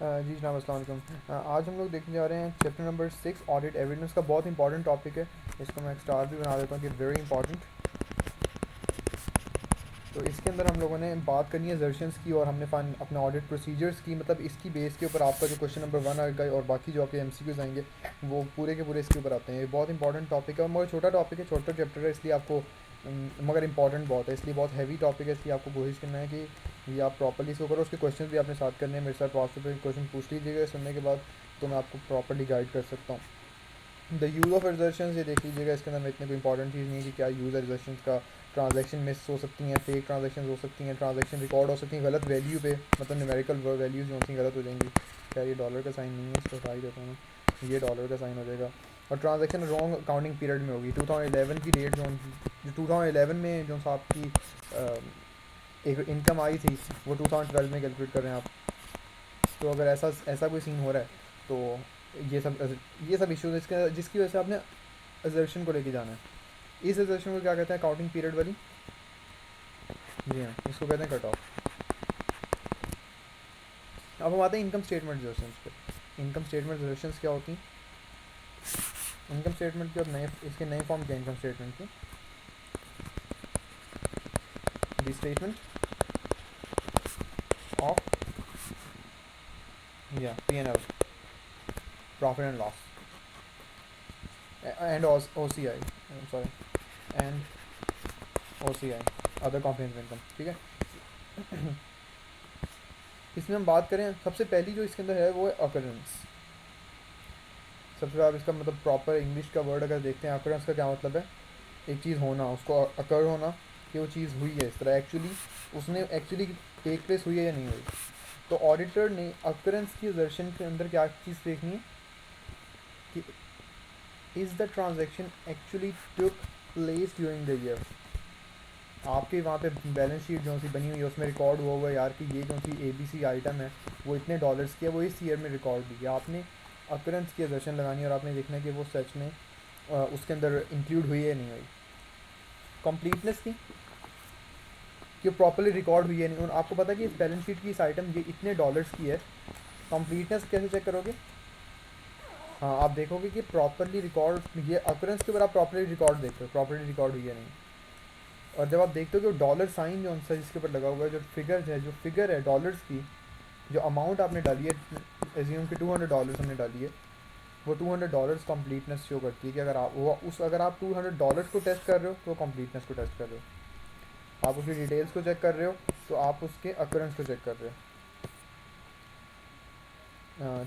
जी जनाब अस्सलाम वालेकुम। आज हम लोग देखने जा रहे हैं चैप्टर नंबर 6 ऑडिट एविडेंस का। बहुत इंपॉर्टेंट टॉपिक है, इसको मैं एक स्टार भी बना देता हूँ कि वेरी इंपॉर्टेंट। तो इसके अंदर हम लोगों ने बात करनी है असर्शंस की, और हमने अपने ऑडिट प्रोसीजर्स की, मतलब इसकी बेस के ऊपर आपका जो क्वेश्चन नंबर 1 आएगा और बाकी जो आपके एमसीक्यूज आएंगे वो पूरे के पूरे इसके ऊपर आते हैं। ये बहुत इंपॉर्टेंट टॉपिक है, मगर छोटा टॉपिक है, छोटा चैप्टर है, इसलिए आपको मगर इंपॉर्टेंट बहुत है, इसलिए बहुत हैवी टॉपिक है, इसलिए आपको कोशिश करना है कि ये आप प्रॉपर्ली इसको करो। उसके क्वेश्चन भी आपने साथ करने हैं, मेरे साथ व्हाट्सएप पे क्वेश्चन पूछ लीजिएगा सुनने के बाद, तो मैं आपको प्रॉपर्ली गाइड कर सकता हूँ। द यूज़ ऑफ एग्जर्शंस, ये देख लीजिएगा, इसके अंदर में इतनी कोई इंपॉर्टेंट चीज़ नहीं है कि क्या यूज़ एग्जर्शंस का। ट्रांजैक्शन मिस हो सकती हैं, फेक ट्रांजैक्शन हो सकती हैं, ट्रांजैक्शन रिकॉर्ड हो सकती हैं गलत वैल्यू पे, मतलब न्यूमेरिकल वैल्यूज़ जो होती हैं गलत हो जाएंगी। क्या ये डॉलर का साइन नहीं है, इसको हटा ही देता हूँ, ये डॉलर का साइन हो जाएगा। और ट्रांजैक्शन रॉन्ग अकाउंटिंग पीरियड में होगी। 2011 की डेट जो 2011 में जो सा आपकी एक इनकम आई थी वो 2012 में कैलकुलेट कर रहे हैं आप। तो अगर ऐसा ऐसा कोई सीन हो रहा है तो ये सब इश्यूज इसके जिसकी वजह से आपने असर्शन को लेके जाना है। इस असर्शन को क्या कहते हैं, अकाउंटिंग पीरियड वाली। जी हाँ, इसको कहते हैं कट ऑफ। अब हम आते हैं इनकम स्टेटमेंट असर्शंस पे। इनकम स्टेटमेंट असर्शंस क्या होती हैं? इनकम स्टेटमेंट के और नए इसके नए फॉर्म क्या इनकम स्टेटमेंट के? दी स्टेटमेंट ऑफ या P N L, profit and loss, and O C I, sorry, and O C I, other comprehensive income. ठीक है। इसमें हम बात करें, सबसे पहली जो इसके अंदर है वो है अकरेंस। सबसे पहले आप इसका मतलब प्रॉपर इंग्लिश का वर्ड अगर देखते हैं, अकरेंस का क्या मतलब है? एक चीज़ होना, उसको अकर होना, कि वो चीज़ हुई है इस तरह, एक्चुअली उसने एक्चुअली टेक प्लेस हुई है या नहीं हुई। तो ऑडिटर ने अकरेंस की दर्शन के अंदर क्या चीज़ देखनी है कि is the transaction actually took place during the year. आपके वहाँ पे बैलेंस शीट जो सी बनी हुई है उसमें रिकॉर्ड हुआ हुआ है यार कि ये जो सी ABC आइटम है वो इतने डॉलर्स की है, वो इस ईयर में रिकॉर्ड हुई है। आपने अकरेंस की दर्शन लगानी है और आपने देखना है कि वो सच में उसके अंदर इंक्लूड हुई है या नहीं हुई। कंप्लीटनेस की, कि प्रॉपरली रिकॉर्ड हुई है नहीं। और आपको पता है कि इस बैलेंस शीट की इस आइटम ये इतने डॉलर्स की है। कंप्लीटनेस कैसे चेक करोगे? हाँ, आप देखोगे कि प्रॉपरली रिकॉर्ड, ये अकरेंस के ऊपर आप प्रॉपरली रिकॉर्ड देखते हो, प्रॉपरली रिकॉर्ड हुई है नहीं। और जब आप देखते हो कि डॉलर साइन जो सा जिसके ऊपर लगा हुआ है, जो फिगर्स है, जो फिगर है डॉलर्स की, जो अमाउंट आपने डाली है, एज्यूम कि $200 हमने डाली है, वो $200 कंप्लीटनेस शो करती है कि अगर आप $200 को टेस्ट कर रहे हो तो कंप्लीटनेस को टेस्ट कर रहे हो। आप उसकी डिटेल्स को चेक कर रहे हो तो आप उसके अकरेंस को चेक कर रहे हो।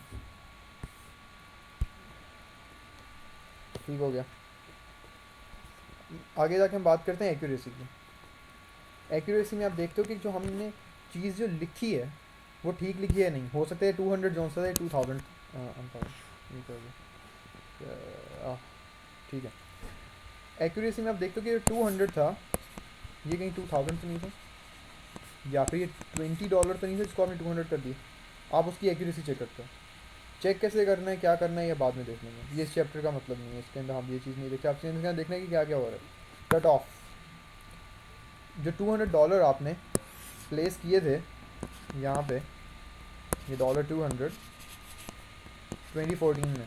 ठीक हो गया। आगे जाके हम बात करते हैं एक्यूरेसी की। एक्यूरेसी में आप देखते हो कि जो हमने चीज़ जो लिखी है वो ठीक लिखी है नहीं। हो सकता है 200 जो सा है 2000, ठीक है। एक्यूरेसी में आप देखते हो कि 200 था, ये कहीं 2000 तो नहीं था, या फिर ये $20 तो नहीं था जिसको आपने 200 कर दिया। आप उसकी एक्यूरेसी चेक करते हो। चेक कैसे करना है, क्या करना है, ये बाद में देख लेंगे, ये इस चैप्टर का मतलब नहीं है, इसके अंदर हम ये चीज़ नहीं देखते। आपसे इसके अंदर देखना है कि क्या क्या हो रहा है। कट ऑफ, जो $200 आपने प्लेस किए थे यहाँ पे, ये $200 2014 में,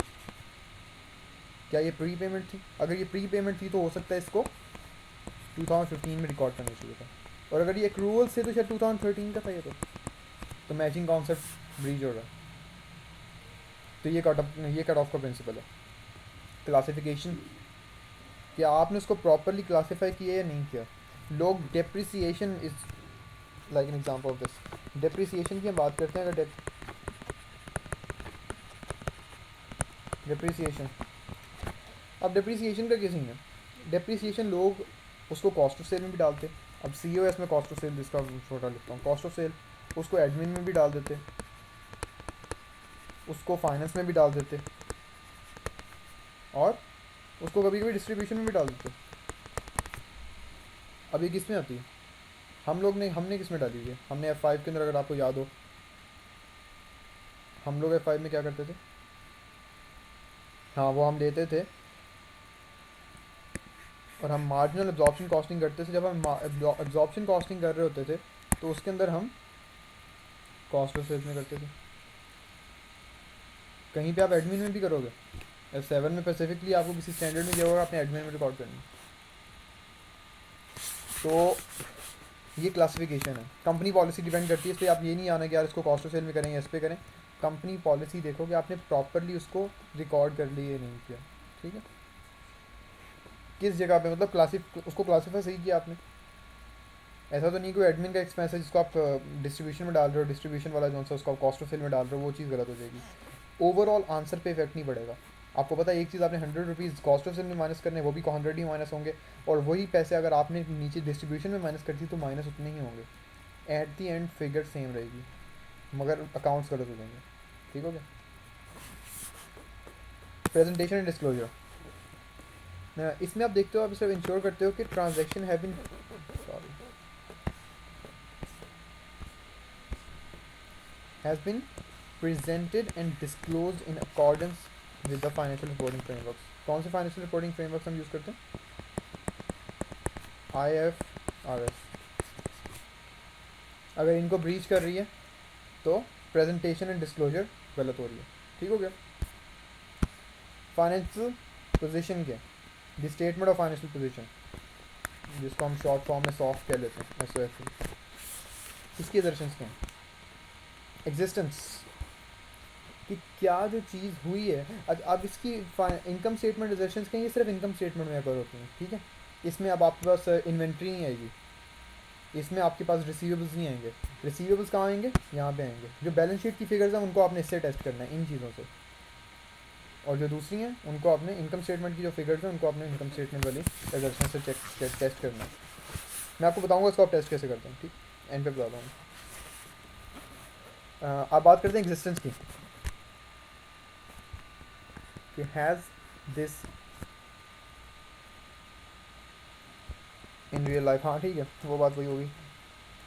क्या ये प्री पेमेंट थी? अगर ये प्री पेमेंट थी तो हो सकता है इसको 2015 में रिकॉर्ड करना चाहिए था। और अगर ये एक्रूवल से तो शायद 2013 का था ये तो मैचिंग कॉन्सेप्ट ब्रीच हो रहा है। तो ये कट ऑफ का प्रिंसिपल है। क्लासिफिकेशन, कि आपने उसको प्रॉपरली क्लासीफाई किया या नहीं किया। लोग depreciation is like an example of this. Depreciation की हम बात करते हैं। अगर डेप्रिसिएशन, अब डेप्रिसिएशन का क्या सीन है? डेप्रिसिएशन लोग उसको कॉस्ट ऑफ सेल में भी डालते। अब COS में कॉस्ट ऑफ सेल, जिसका छोटा लिखता हूँ कॉस्ट ऑफ सेल, उसको एडमिन में भी डाल देते, उसको फाइनेंस में भी डाल देते, और उसको कभी कभी डिस्ट्रीब्यूशन में भी डाल देते। अब ये किस में आती है? हमने किस में डाली हुई है? हमने F5 के अंदर, अगर आपको याद हो, हम लोग F5 में क्या करते थे? हाँ, वो हम लेते थे और हम मार्जिनल एब्जॉर्प्शन कॉस्टिंग करते थे। जब हम एब्जॉर्प्शन कॉस्टिंग कर रहे होते थे तो उसके अंदर हम कॉस्ट ऑफ सेल्स में करते थे। कहीं पे आप एडमिन में भी करोगे, F7 में स्पेसिफिकली आपको किसी स्टैंडर्ड में दिया होगा आपने एडमिन में रिकॉर्ड करनी। तो ये क्लासिफिकेशन है, कंपनी पॉलिसी डिपेंड करती है, इसलिए आप ये नहीं आना कि यार इसको कॉस्ट ऑफ सेल में करेंगे, इस पे करें। कंपनी पॉलिसी देखो कि आपने प्रॉपरली उसको रिकॉर्ड कर लिया या नहीं किया, ठीक है। किस जगह पे मतलब उसको क्लासीफाई सही किया आपने। ऐसा तो नहीं कोई एडमिन का एक्सपेंस है जिसको आप डिस्ट्रीब्यूशन में डाल रहे हो, डिस्ट्रीब्यूशन वाला जो सा उसको आप कॉस्ट ऑफ सेल में डाल रहे हो, वो चीज़ गलत हो जाएगी। ओवरऑल आंसर पे इफेक्ट नहीं पड़ेगा। आपको पता है एक चीज़ आपने 100 रुपीज़ कॉस्ट ऑफ सेल में माइनस करने, वो भी 100 ही माइनस होंगे, और वही पैसे अगर आपने नीचे डिस्ट्रीब्यूशन में माइनस कर दी तो माइनस उतने ही होंगे। At the and figure same रहेगी, मगर अकाउंट्स गलत हो जाएंगे। ठीक हो गया। प्रेजेंटेशन एंड डिस्क्लोजर, इसमें आप देखते हो, आप सिर्फ इंश्योर करते हो कि transaction have been has been presented and disclosed in accordance with the financial reporting frameworks। कौन से फाइनेंशियल रिपोर्टिंग फ्रेमवर्क्स हम यूज़ करते हैं? IFRS। अगर इनको ब्रीच कर रही है तो प्रेजेंटेशन एंड डिस्क्लोजर गलत हो रही है। ठीक हो गया। फाइनेंशियल पोजीशन क्या? The statement of financial position, जिसको हम शॉर्ट फॉर्म में सॉफ्ट कह लेते हैं, SOF। इसके दर्शन क्या हैं? एग्जिस्टेंस कि क्या जो चीज़ हुई है। अब इसकी इनकम स्टेटमेंट डिडक्शंस कहीं सिर्फ इनकम स्टेटमेंट में अगर होती हैं, ठीक है। इसमें अब आपके पास इन्वेंट्री नहीं आएगी, इसमें आपके पास रिसीवेबल्स नहीं आएंगे। रिसीवेबल्स कहाँ आएंगे? यहाँ पे आएंगे। जो बैलेंस शीट की फिगर्स हैं उनको आपने इससे टेस्ट करना है, इन चीज़ों से, और जो दूसरी हैं उनको आपने इनकम स्टेटमेंट की जो फिगर्स हैं उनको आपने इनकम स्टेटमेंट वाली डिडक्शन से टेस्ट करना है। मैं आपको बताऊँगा इसको आप टेस्ट कैसे करते हैं, ठीक, एंड पे बताता हूँ। आप बात करते हैं एग्जिस्टेंस की, कि has this in real life. हाँ ठीक है, वो बात वही होगी।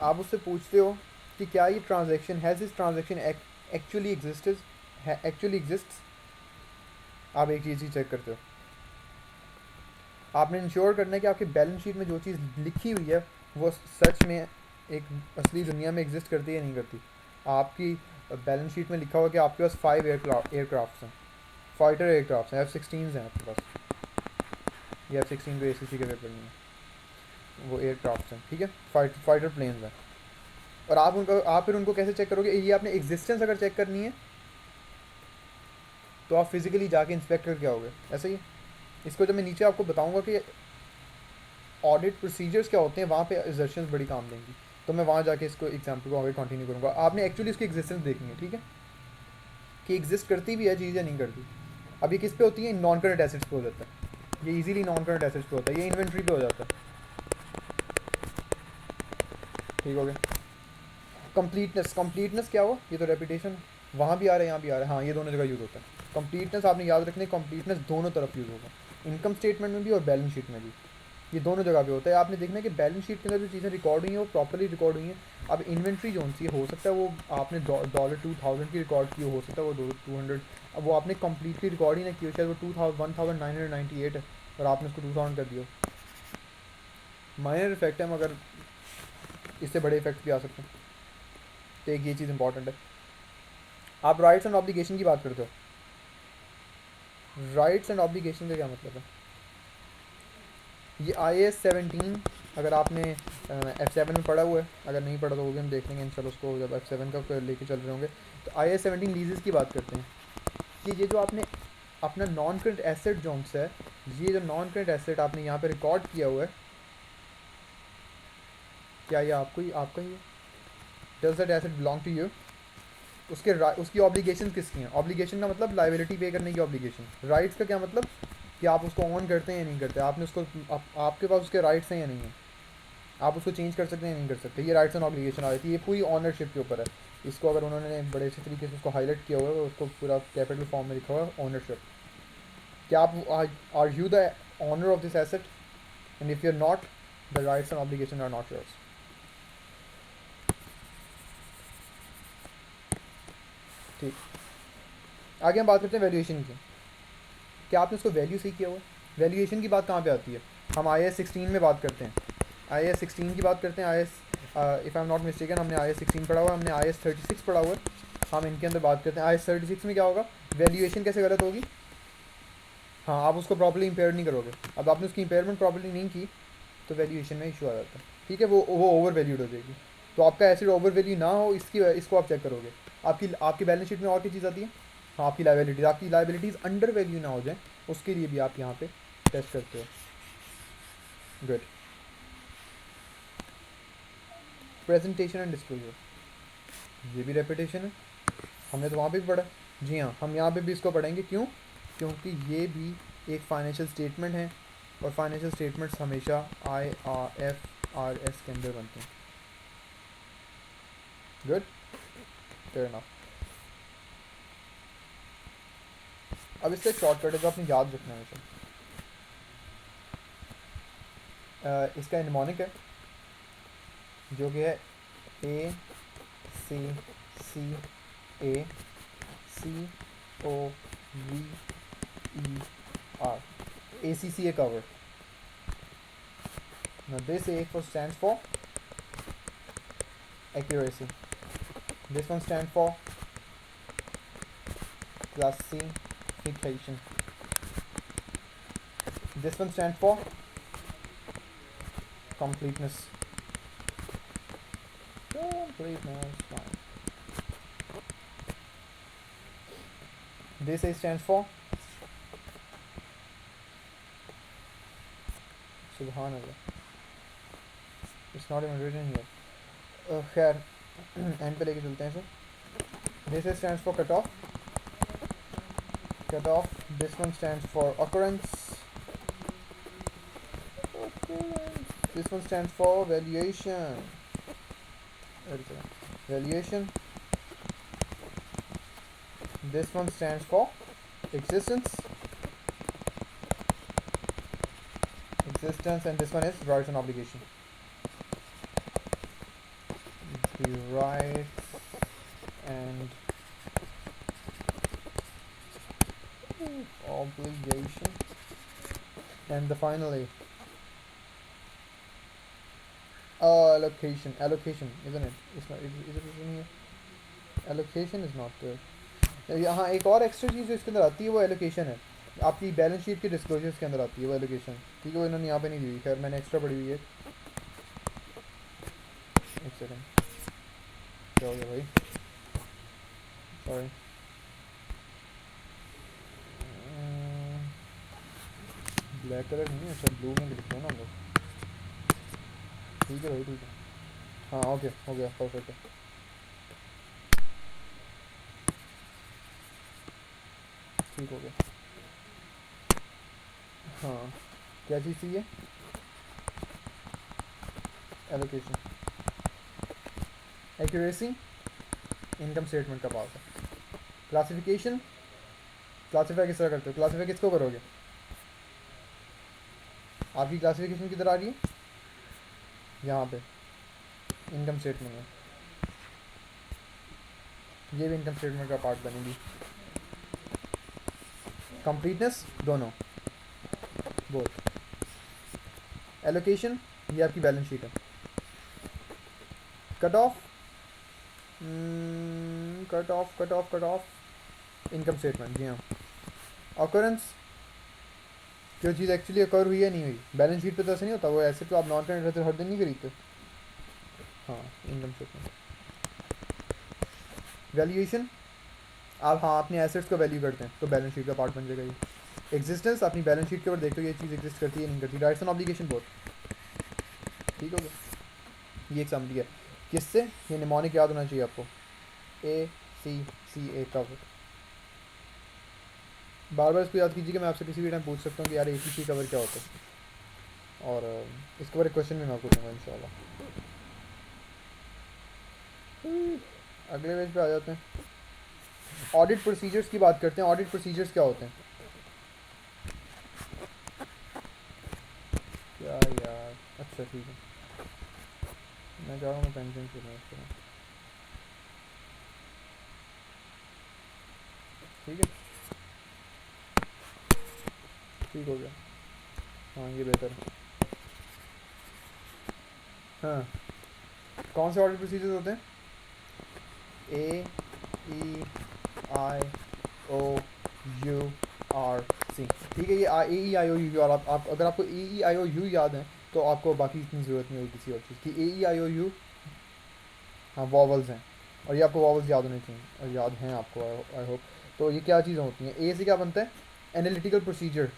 आप उससे पूछते हो कि क्या ये transaction, has this transaction actually exists. आप एक चीज़ ही चेक करते हो, आपने इंश्योर करना है कि आपकी बैलेंस शीट में जो चीज़ लिखी हुई है वो सच में एक असली दुनिया में एग्जिस्ट करती है या नहीं करती। आपकी बैलेंस शीट में लिखा हुआ कि आपके पास 5 एयरक्राफ्ट हैं, फाइटर एयरक्राफ्ट हैं, F-16 हैं आपके पास। ये F-16 तो ACC के पेपर नहीं है, वो एयरक्राफ्ट हैं, ठीक है, फाइटर प्लेन्स हैं। और आप फिर उनको कैसे चेक करोगे? ये आपने एग्जिस्टेंस अगर चेक करनी है तो आप फिजिकली जाके इंस्पेक्ट करके आओगे, ऐसा ही। इसको जब मैं नीचे आपको बताऊंगा कि ऑडिट प्रोसीजर्स क्या होते हैं, वहाँ पे एग्जिस्टेंस बड़ी काम देंगी, तो मैं वहाँ जाके इसको एग्जाम्पल को आगे कंटिन्यू करूँगा। आपने एक्चुअली इसकी एग्जिस्टेंस देखनी है, ठीक है, कि एग्जिस्ट करती भी है चीज़ या नहीं करती। अब ये किस पे होती है? नॉन करंट एसेट्स पे हो जाता है, ये इजीली नॉन करंट एसेट्स पे होता है, ये इन्वेंट्री पे हो जाता है। ठीक हो गया। कंप्लीटनेस क्या हुआ? ये तो रेपिटेशन वहाँ भी आ रहा है, यहाँ भी आ रहा है। हाँ, ये दोनों जगह यूज़ होता है। कंप्लीटनेस आपने याद रखनी है, कंप्लीटनेस दोनों तरफ यूज़ होगा, इनकम स्टेटमेंट में भी और बैलेंस शीट में भी, ये दोनों जगह पे होता है। आपने देखना है कि बैलेंस शीट के अंदर जो चीज़ें रिकॉर्ड हुई हैं वो प्रॉपर्ली रिकॉर्ड हुई हैं। अब इन्वेंट्री जो सी हो सकता है वो आपने $2000 की रिकॉर्ड की हो सकता है वो 200, अब वो आपने कम्प्लीटली रिकॉर्ड ही ना की हो, शायद वो 1998 है और आपने उसको 2000 कर दिया। माइनर इफेक्ट है, मगर इससे बड़े इफेक्ट भी आ सकते हैं, तो एक ये चीज़ इंपॉर्टेंट है। आप राइट्स एंड ऑब्लिगेशन की बात करते हो, राइट्स एंड ऑब्लिगेशन का क्या मतलब है? ये IAS 17 अगर आपने F7 में पढ़ा हुआ है, अगर नहीं पढ़ा तो वो भी हम देख लेंगे इंशाल्लाह उसको, जब F7 का लेके चल रहे होंगे। तो IAS 17 लीजेस की बात करते हैं कि ये जो आपने अपना नॉन करंट एसेट जोन से है, ये जो नॉन करंट एसेट आपने यहाँ पे रिकॉर्ड किया हुआ है, क्या ये आपका ही है? Does that asset belong to you? उसकी ऑब्लिगेशन किसकी हैं? ऑब्लिगेशन का मतलब लाइबिलिटी पे करने की ऑब्लिगेशन। राइट्स का क्या मतलब? कि आप उसको ऑन करते हैं या नहीं करते, आपने उसको आपके पास उसके राइट्स हैं या नहीं है, आप उसको चेंज कर सकते हैं या नहीं कर सकते। ये राइट्स एंड ऑब्लिगेशन आ जाती है, ये पूरी ऑनरशिप के ऊपर है। इसको अगर उन्होंने बड़े अच्छे तरीके से उसको हाईलाइट किया हुआ है, उसको पूरा कैपिटल फॉर्म में लिखा हुआ है ऑनरशिप। क्या आप are you the owner of this asset? And if you are not, the rights and obligation are not yours. ठीक, आगे हम बात करते हैं वैल्यूएशन की। क्या आपने उसको वैल्यू सही किया हुआ है? वैल्यूएशन की बात कहाँ पे आती है? हम IAS 16 में बात करते हैं, IAS 16 की बात करते हैं। IAS if I am not mistaken हमने IAS 16 पढ़ा हुआ है, हमने IAS 36 पढ़ा हुआ है। हम इनके अंदर बात करते हैं। IAS 36 में क्या होगा, वैल्यूएशन कैसे गलत होगी, हाँ आप उसको प्रॉपर्ली इम्पेयर नहीं करोगे। अब आपने उसकी इम्पेयरमेंट प्रॉपर्ली नहीं की तो वैल्यूएशन में इशू आ जाता है, ठीक है, वो ओवर वैल्यूड हो जाएगी। तो आपका एसिड ओवर वैल्यू ना हो इसको आप चेक करोगे। आपकी बैलेंस शीट में और क्या चीज़ आती है, हाँ आपकी लाइबिलिटीज़ अंडर वैल्यू ना हो जाए, उसके लिए भी आप यहाँ पे टेस्ट करते हो। गुड। प्रेजेंटेशन एंड डिस्क्लोजर, ये भी रेपिटेशन है, हमने तो वहाँ पे भी पढ़ा। जी हाँ, हम यहाँ पे भी इसको पढ़ेंगे। क्यों? क्योंकि ये भी एक फाइनेंशियल स्टेटमेंट है और फाइनेंशियल स्टेटमेंट्स हमेशा IFRS के अंदर बनते हैं। Good, fair enough. अब इसका शॉर्टकट है जो आपने याद रखना है हमेशा। इसका निमोनिक है जो कि है ACCACOVER, ACCA cover. Now this A stands for accuracy. This one stands for classification. This one stands for completeness. Fine. This A stands for Subhanallah. It's not even written here. खैर and पे लेके चलते हैं इसे। This A stands for cutoff. This one stands for occurrence. This one stands for valuation. This one stands for existence, and this one is rights and obligation. The rights and obligation, and the finally allocation, isn't it? It's not. Is it written here? Allocation is not there. यहाँ एक और extra चीज़ जो इसके अंदर आती है वो allocation है। आपकी बैलेंस शीट के डिस्क्लोजर्स के अंदर आती है वो एलोकेशन, ठीक है, वो इन्होंने यहाँ पे नहीं दी हुई। खैर मैंने एक्स्ट्रा पढ़ी हुई है। एक सेकंड, क्या हो गया भाई, सॉरी। ब्लैक कलर नहीं है, अच्छा ब्लू में लिखते हैं ना हम लोग। ठीक है भाई, ठीक है, हाँ ओके, हो गया, परफेक्ट है। ठीक हो गया। हाँ क्या चीज़ थी ये, एलोकेशन। एक्यूरेसी इनकम स्टेटमेंट का पार्ट है। क्लासिफिकेशन, क्लासीफाई किस तरह करते हो, क्लासीफाई किसको करोगे, आपकी क्लासिफिकेशन किधर आ रही है, यहाँ पे इनकम स्टेटमेंट में, ये भी इनकम स्टेटमेंट का पार्ट बनेगी। कंप्लीटनेस दोनों, बोथ। एलोकेशन ये आपकी बैलेंस शीट है। कट ऑफ इनकम स्टेटमेंट, जी हाँ। ऑकरेंस, जो चीज़ एक्चुअली अकर हुई है नहीं हुई, बैलेंस शीट पे तो ऐसा नहीं होता, वो ऐसे तो आप नॉन करंट रहते हर दिन नहीं खरीदते। हाँ इनकम स्टेटमेंट। वैल्यूएशन, आप हाँ अपने एसेट्स को वैल्यू करते हैं तो बैलेंस शीट का पार्ट बन जाएगा ये। एग्जिस्टेंस, अपनी बैलेंस शीट के ऊपर देखते हो ये चीज़ एग्जिस्ट करती है नहीं करती। राइट्स एंड ऑब्लिगेशन बोथ, ठीक हो गया। ये एक समरी है किससे, ये निमोनिक याद होना चाहिए आपको, ACCA कवर। बार बार इसको याद कीजिए कि मैं आपसे किसी भी टाइम पूछ सकता हूँ कि यार ACCA कवर क्या होता है, और इसके बारे क्वेश्चन भी मैं आपको दूँगा इंशाल्लाह। अगले पेज पे आ जाते हैं। ऑडिट प्रोसीजर्स की बात करते हैं। ऑडिट प्रोसीजर्स क्या होते हैं, क्या यार, अच्छा ठीक है, मैं जा रहा हूँ पेंशन से मैं इस तरह, ठीक है, ठीक हो गया, हाँ ये बेहतर है। हाँ कौन से ऑडिट प्रोसीजर्स होते हैं, EIOURC, ठीक है। ये AEIOU, और आप अगर आपको AEIOU याद है तो आपको बाकी इतनी ज़रूरत नहीं होगी किसी और चीज़ की। AEIOU, हाँ वॉवल्स हैं, और ये आपको वॉवल्स याद होने चाहिए, और याद हैं आपको, आई होप। तो ये क्या चीज़ें होती हैं? ए से क्या बनता है? एनालिटिकल प्रोसीजर,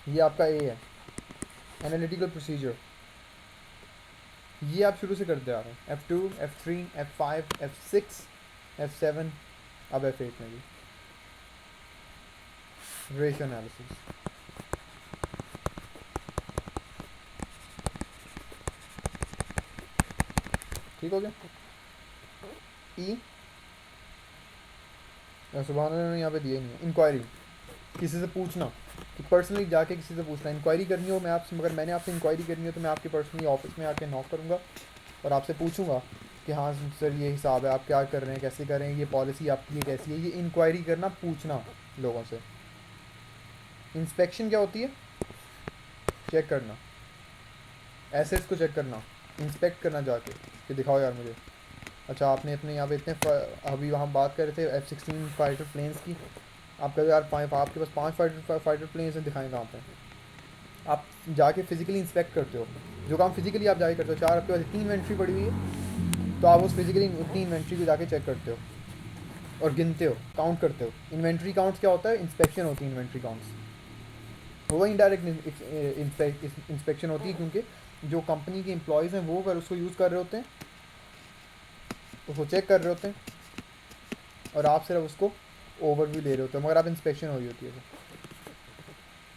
ये आपका ए है, एनालिटिकल प्रोसीजर। ये आप शुरू से करते आ रहे हैं, F2, F3, F5, F6, F7, अब F8 में भी रेशियो एनालिसिस। ठीक हो गया। ई सुबह ने यहाँ पे दिया ही नहीं है। इंक्वायरी, किसी से पूछना, कि पर्सनली जाके किसी से पूछना। इंक्वायरी करनी हो मैं आपसे, मगर मैंने आपसे इंक्वायरी करनी हो तो मैं आपके पर्सनली ऑफिस में आके नॉक करूँगा और आपसे पूछूंगा कि हाँ सर ये हिसाब है, आप क्या कर रहे हैं, कैसे कर रहे हैं, ये पॉलिसी आपकी ये कैसी है। ये इंक्वायरी करना, पूछना लोगों से। इंस्पेक्शन क्या होती है? चेक करना, एसेट्स को चेक करना, इंस्पेक्ट करना जाके कि दिखाओ यार मुझे। अच्छा आपने अपने यहाँ पे इतने अभी हम बात कर रहे थे F-16 फाइटर प्लेन्स की, आप कहते यार आपके पास 5 फाइटर प्लेन्स हैं, दिखाएं कहाँ पे। आप जाके फिजिकली इंस्पेक्ट करते हो, जो काम फिजिकली आप जाके करते हो। चार आपके पास इतनी इन्वेंट्री पड़ी हुई है तो आप उस फिजिकली उतनी इन्वेंट्री को जाके चेक करते हो और गिनते हो, काउंट करते हो। इन्वेंट्री काउंट्स क्या होता है? इंस्पेक्शन होती है इन्वेंट्री काउंट्स। वो इनडायरेक्ट इंस्पेक्शन होती है, क्योंकि जो कंपनी के एम्प्लॉयज़ हैं वो अगर उसको यूज़ कर रहे होते हैं, उसको चेक कर रहे होते हैं, और आप सिर्फ उसको ओवरव्यू ले रहे होते हो, मगर आप इंस्पेक्शन हो रही होती है।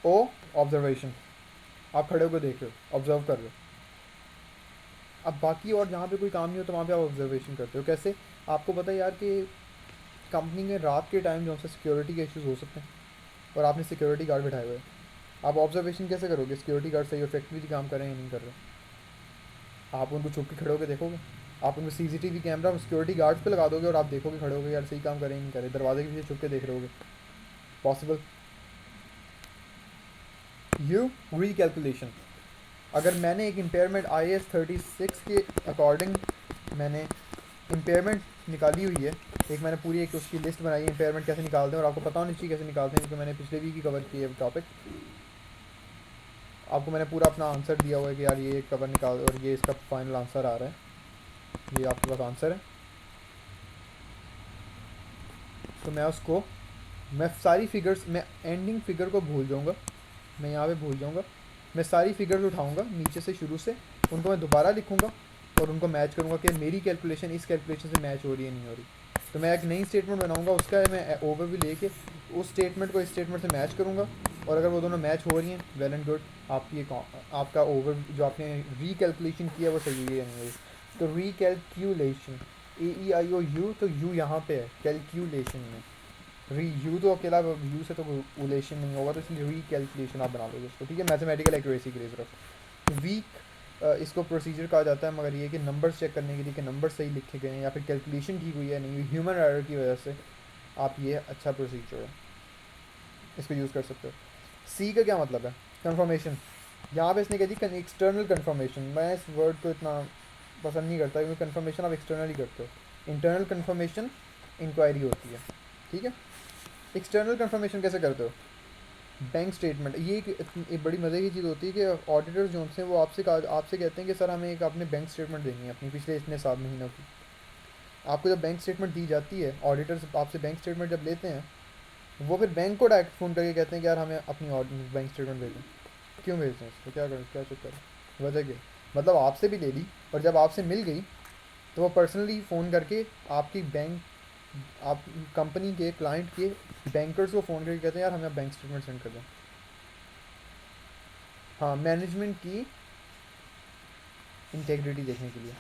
ओ ऑब्जर्वेशन, आप खड़े होकर देख रहे हो, ऑब्जर्व कर रहे हो। अब बाकी और जहाँ पे कोई काम नहीं हो तो वहाँ पे आप ऑब्जर्वेशन करते हो। कैसे? आपको पता है यार कि कंपनी में रात के टाइम जो है सिक्योरिटी के इश्यूज हो सकते हैं, और आपने सिक्योरिटी गार्ड बिठाए हुए हैं। आप ऑब्जर्वेशन कैसे करोगे सिक्योरिटी गार्ड सही और फैक्ट्री काम कर रहे हैं या नहीं कर रहे? आप उनको छुप के खड़े होकर देखोगे? आप उनको CCTV कैमरा सिक्योरिटी गार्ड्स पे लगा दोगे और आप देखोगे खड़े होगे यार सही काम कर रहे हैं नहीं कर रहे? दरवाजे के पीछे छुप के देख रहे होगे? पॉसिबल? यू रीकैलकुलेशन, अगर मैंने एक इम्पेयरमेंट IAS 36 के अकॉर्डिंग मैंने इम्पेयरमेंट निकाली हुई है, एक मैंने पूरी एक उसकी लिस्ट बनाई है इम्पेयरमेंट कैसे निकालते हैं, और आपको पता होनी चाहिए कैसे निकालते हैं, क्योंकि मैंने पिछले वीक ही कवर किया है टॉपिक। आपको मैंने पूरा अपना आंसर दिया हुआ है कि यार ये कवर निकाल, और ये इसका फाइनल आंसर आ रहा है, ये आपके पास आंसर है। तो मैं उसको, मैं सारी फिगर्स, मैं एंडिंग फिगर को भूल जाऊँगा, मैं यहाँ पे भूल जाऊँगा। मैं सारी फिगर्स उठाऊँगा नीचे से शुरू से, उनको मैं दोबारा लिखूँगा और उनको मैच करूँगा कि मेरी कैलकुलेशन इस कैलकुलेशन से मैच हो रही है नहीं हो रही। तो मैं एक नई स्टेटमेंट बनाऊँगा, उसका मैं ओवरव्यू लेके उस स्टेटमेंट को इस स्टेटमेंट से मैच करूँगा, और अगर वो दोनों मैच हो रही हैं वेल एंड गुड, आपकी आपका ओवर जो आपने रीकैलकुलेशन किया वो सही हुई है या नहीं हुई। तो रीकैलकुलेशन, AEIOU, तो यू यहाँ पे है कैलकुलेशन में, री यू तो अकेला यू से तो उलेशन नहीं होगा, तो इसलिए रीकैलकुलेशन आप बना लोगे इसको, ठीक है। मैथमेटिकल एक्यूरेसी के लिए सिर्फ वीक इसको प्रोसीजर कहा जाता है, मगर ये कि नंबर्स चेक करने के लिए कि नंबर सही लिखे गए हैं या फिर कैलकुलेशन ठीक हुई है नहीं हुई, ह्यूमन एरर की वजह से आप ये अच्छा प्रोसीजर है, इसको यूज़ कर सकते हो। सी का क्या मतलब है? कन्फर्मेशन। यहाँ पे इसने कह दी एक्सटर्नल कन्फर्मेशन। मैं इस वर्ड को इतना पसंद नहीं करता, क्योंकि कन्फर्मेशन आप एक्सटर्नली करते हो। इंटरनल कन्फर्मेशन इंक्वायरी होती है, ठीक है। एक्सटर्नल कन्फर्मेशन कैसे करते हो? बैंक स्टेटमेंट, ये एक बड़ी मज़े की चीज़ होती है कि ऑडिटर्स जो हैं वो आपसे कहते हैं कि सर हमें एक आपने बैंक स्टेटमेंट देनी है अपनी पिछले इतने 7 महीनों की। आपको जब बैंक स्टेटमेंट दी जाती है, ऑडिटर्स आपसे बैंक स्टेटमेंट जब लेते हैं, वो फिर बैंक को डायरेक्ट फ़ोन करके कहते हैं कि यार हमें अपनी बैंक स्टेटमेंट भेजें। क्यों भेजते हैं इसको? क्या करें, क्या चक्कर है, वजह क्या? मतलब आपसे भी ले ली, और जब आपसे मिल गई तो वो पर्सनली फ़ोन करके आपकी बैंक, आप कंपनी के क्लाइंट के बैंकर्स को फ़ोन करके कहते हैं यार हमें आप बैंक स्टेटमेंट सेंड कर दें। हाँ, मैनेजमेंट की इंटेग्रिटी देखने के लिए,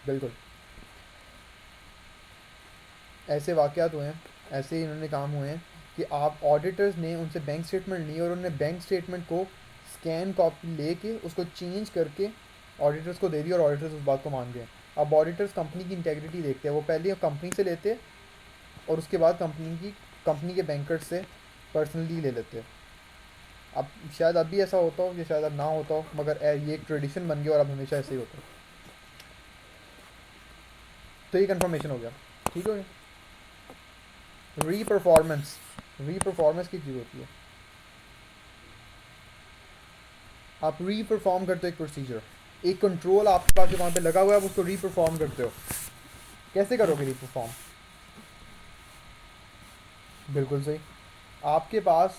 बिल्कुल। ऐसे वाक़यात हुए हैं, ऐसे इन्होंने काम हुए हैं कि आप ऑडिटर्स ने उनसे बैंक स्टेटमेंट ली और उन्होंने बैंक स्टेटमेंट को स्कैन कॉपी लेके उसको चेंज करके ऑडिटर्स को दे दी, और ऑडिटर्स उस बात को मान गए। अब ऑडिटर्स कंपनी की इंटेग्रिटी देखते हैं, वो पहले कंपनी से लेते हैं और उसके बाद कंपनी के बैंकर्स से पर्सनली ले लेते हैं। अब शायद अब भी ऐसा होता हो या शायद अब ना होता हो, मगर ये एक ट्रेडिशन बन गया और अब हमेशा ऐसे ही होता है। तो ये कंफर्मेशन हो गया, ठीक हो गया। री परफॉर्मेंस की चीज़ होती है, आप री परफॉर्म करते हो एक प्रोसीजर, एक कंट्रोल आपके पास जो वहाँ पे लगा हुआ है, आप उसको री परफॉर्म करते हो। कैसे करोगे री परफॉर्म? बिल्कुल सही, आपके पास,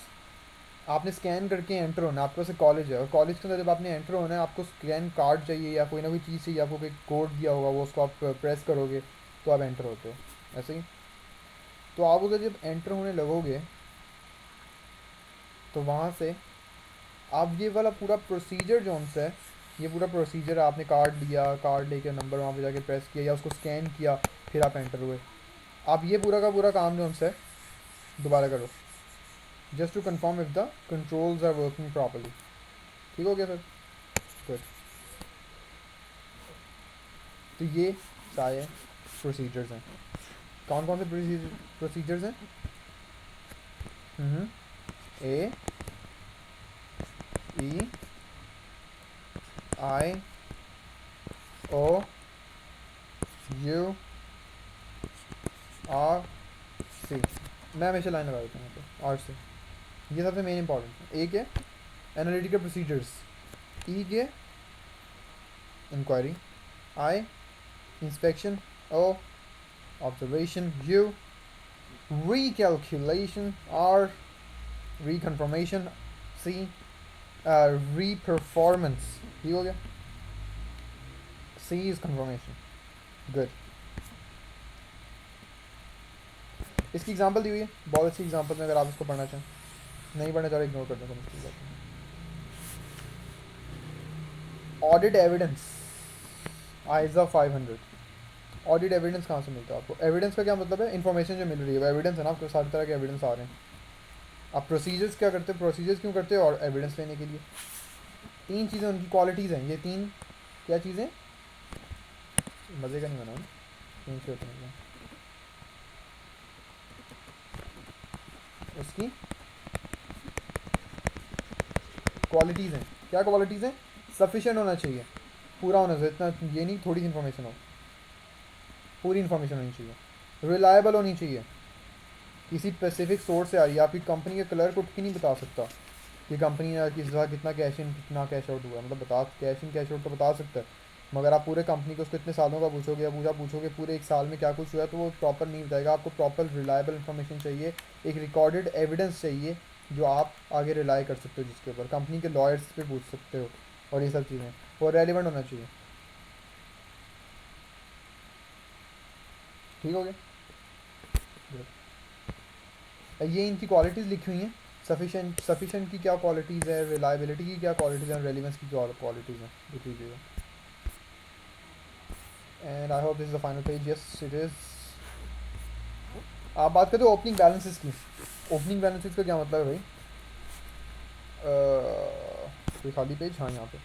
आपने स्कैन करके एंटर होना है, आपके पास एक कॉलेज है और कॉलेज के अंदर जब आपने एंटर होना है आपको स्कैन कार्ड चाहिए या कोई ना कोई चीज़ चाहिए, आपको कोई कोड दिया होगा, वो उसको आप प्रेस करोगे तो आप एंटर होते हो, ऐसे ही। तो आप उधर जब एंटर होने लगोगे तो वहाँ से आप ये वाला पूरा प्रोसीजर जो हमसे है, ये पूरा प्रोसीजर आपने कार्ड लिया, कार्ड लेके नंबर वहाँ पे जाके प्रेस किया या उसको स्कैन किया, फिर आप एंटर हुए। आप ये पूरा का पूरा काम जो हमसे है दोबारा करो, just to confirm if the controls are working properly. ठीक हो गया सर? गुड। तो ये सारे प्रोसीजर्स हैं। कौन कौन से प्रोसीजर्स हैं? ए ई आई ओ यू आर सी। मैं हमेशा लाइन लगा देता हूँ यहाँ पे, आर से। ये सबसे मेन इंपॉर्टेंट है। ए के एनालिटिकल प्रोसीजर्स, ई के inquiry, I inspection, O observation, U recalculation, R reconfirmation, C reperformance। ठीक हो गया? C is confirmation। गुड। इसकी एग्जांपल दी हुई है, बहुत अच्छी एग्जांपल में, अगर आप इसको पढ़ना चाहें। नहीं पढ़ना चाह रहे इग्नोर कर दें, मुश्किल बात है। Audit evidence ISA 500। Audit evidence कहाँ से मिलता है आपको? एविडेंस का क्या मतलब है? इन्फॉर्मेशन जो मिल रही है वो एविडेंस है ना, आपको सारी तरह के एविडेंस आ रहे हैं। आप प्रोसीजर्स क्या करते हो? प्रोसीजर्स क्यों करते हो? और एविडेंस लेने के लिए। तीन चीज़ें उनकी क्वालिटीज़ हैं, ये तीन क्या चीज़ें? मज़े का नहीं बना, तीन से होते हैं उसकी क्वालिटीज़ हैं। क्या क्वालिटीज़ हैं? सफिशिएंट होना चाहिए, पूरा होना चाहिए, इतना ये नहीं थोड़ी इन्फॉर्मेशन हो, पूरी इन्फॉर्मेशन होनी चाहिए। रिलायबल होनी चाहिए, किसी स्पेसिफिक सोर्स से आ रही है। आपकी कंपनी के क्लर्क उठ के नहीं बता सकता कि कंपनी ने किस तरह कितना कैश इन कितना कैश आउट हुआ, मतलब बता, कैश इन कैश आउट तो बता सकता है, मगर आप पूरे कंपनी को उसको इतने सालों का पूछोगे या पूछोगे पूरे एक साल में क्या कुछ हुआ, तो वो प्रॉपर नहीं बताएगा। आपको प्रॉपर रिलायबल इन्फॉर्मेशन चाहिए, एक रिकॉर्डेड एविडेंस चाहिए जो आप आगे रिलाई कर सकते हो, जिसके ऊपर कंपनी के लॉयर्स पे पूछ सकते हो, और ये सब चीज़ें, और रेलिवेंट होना चाहिए। ठीक हो गया? ये इनकी क्वालिटीज़ लिखी हुई हैं। सफिशेंट की क्या क्वालिटीज़ है, रिलायबिलिटी की क्या क्वालिटीज़ हैं, रेलिवेंस की क्या क्वालिटीज़ हैं, लिख लीजिएगा। And I hope this is the final page. Yes it is. आप बात करते हो ओपनिंग बैलेंसेस की। ओपनिंग बैलेंसेस का क्या मतलब है भाई? कोई खाली पेज? हाँ, यहाँ पे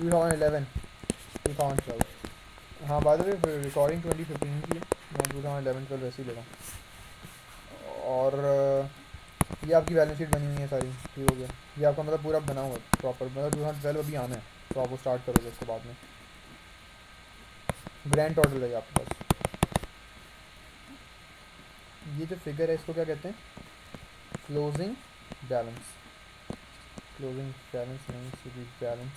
2011 2012। हाँ, बाय द वे रिकॉर्डिंग 2015 की है, मैं 2011-12 वैसे ही लगा। और ये आपकी बैलेंस शीट बनी हुई है सारी। ठीक हो गया? ये आपका मतलब पूरा बना हुआ है प्रॉपर, मतलब 2012 अभी आना है तो आप वो स्टार्ट करोगे उसके बाद में। ग्रैंड टोटल है आपके पास। ये जो फिगर है इसको क्या कहते हैं? Closing balance. क्लोजिंग बैलेंस नहीं, balance.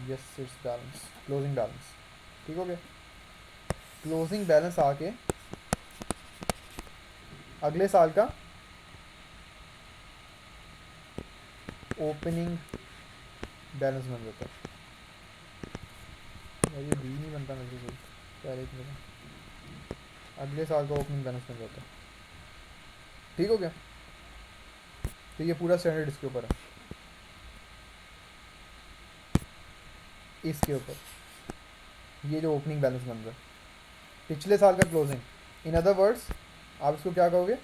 Yes it's balance, closing balance. ठीक हो गया? क्लोजिंग बैलेंस आके अगले साल का ओपनिंग बैलेंस बन जाता है। ये बी नहीं बनता मेरे से, पहले एक मिनट, अगले साल का ओपनिंग बैलेंस बन जाता है। ठीक हो गया? तो ये पूरा स्टैंडर्ड इसके ऊपर है, इसके ऊपर ये जो ओपनिंग बैलेंस बन रहा है, पिछले साल का क्लोजिंग। इन अदर वर्ड्स आप इसको क्या कहोगे?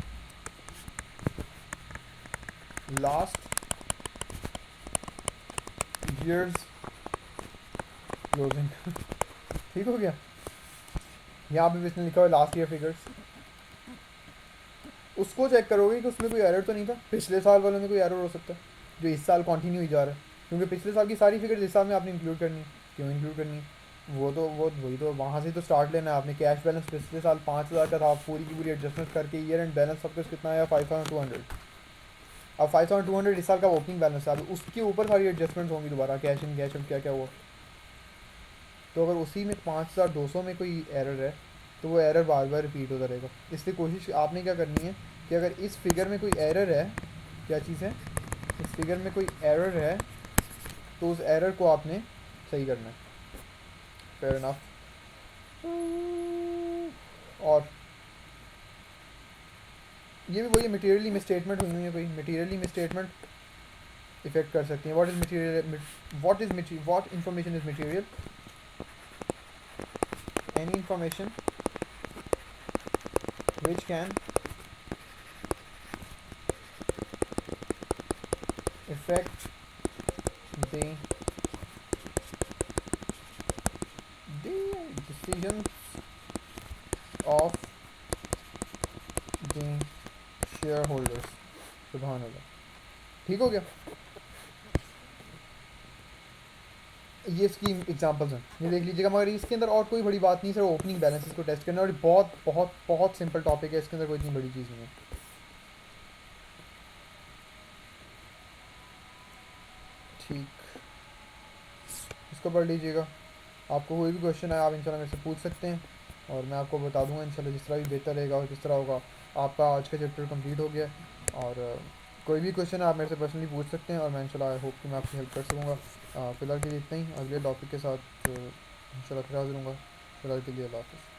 Last years closing. ठीक हो गया? यहाँ पे इसने लिखा हुआ लास्ट ईयर फिगर्स, उसको चेक करोगे कि उसमें कोई एरर तो नहीं था। पिछले साल वाले में कोई एरर हो सकता है जो इस साल कंटिन्यू ही जा रहा है, क्योंकि पिछले साल की सारी फिगर्स इस साल में आपने इंक्लूड करनी। क्यों इंक्लूड करनी? वो वही तो वहाँ से तो स्टार्ट लेना है आपने। कैश बैलेंस पिछले साल 5,000 का था, आप पूरी की पूरी एडजस्टमेंट करके ईयर एंड बैलेंस सब कुछ कितना आया 5,200। अब 5,200 इस साल का ओपनिंग बैलेंस है, अब उसके ऊपर सारी एडजस्टमेंट्स होंगी दोबारा, कैश इन कैश आउट क्या क्या हुआ। तो अगर उसी में 5,200 में कोई एरर है तो वो एरर बार बार रिपीट होता रहेगा। इसलिए कोशिश आपने क्या करनी है कि अगर इस फिगर में कोई एरर है, क्या चीज़ है, इस फिगर में कोई एरर है तो उस एरर को आपने सही करना है। Fair enough. और ये भी वही मटेरियली मिसस्टेटमेंट हुई है, कोई मटेरियली मिसस्टेटमेंट इफेक्ट कर सकती है। What is material, what information is material? Any information which can affect the decisions of the shareholders। सुभान अल्लाह। ठीक हो गया? ये इसकी एग्जांपल्स हैं, ये देख लीजिएगा। मगर इसके अंदर और कोई बड़ी बात नहीं, सिर्फ ओपनिंग बैलेंसेस को टेस्ट करना, और बहुत बहुत बहुत सिंपल टॉपिक है, इसके अंदर कोई इतनी बड़ी चीज़ नहीं है। ठीक, इसको पढ़ लीजिएगा। आपको कोई भी क्वेश्चन है आप इंशाल्लाह मेरे से पूछ सकते हैं, और मैं आपको बता दूंगा इंशाल्लाह जिस तरह भी बेहतर रहेगा और किस तरह होगा। आपका आज का चैप्टर कंप्लीट हो गया, और कोई भी क्वेश्चन है आप मेरे से पर्सनली पूछ सकते हैं, और मैं इंशाल्लाह आई होप कि मैं आपकी हेल्प कर सकूँगा। फ़िलहाल के लिए इतना ही, अगले टॉपिक के साथ इंशाल्लाह फिर हाज़िर होऊंगा। फ़िलहाल के लिए अल्लाह हाफ़िज़।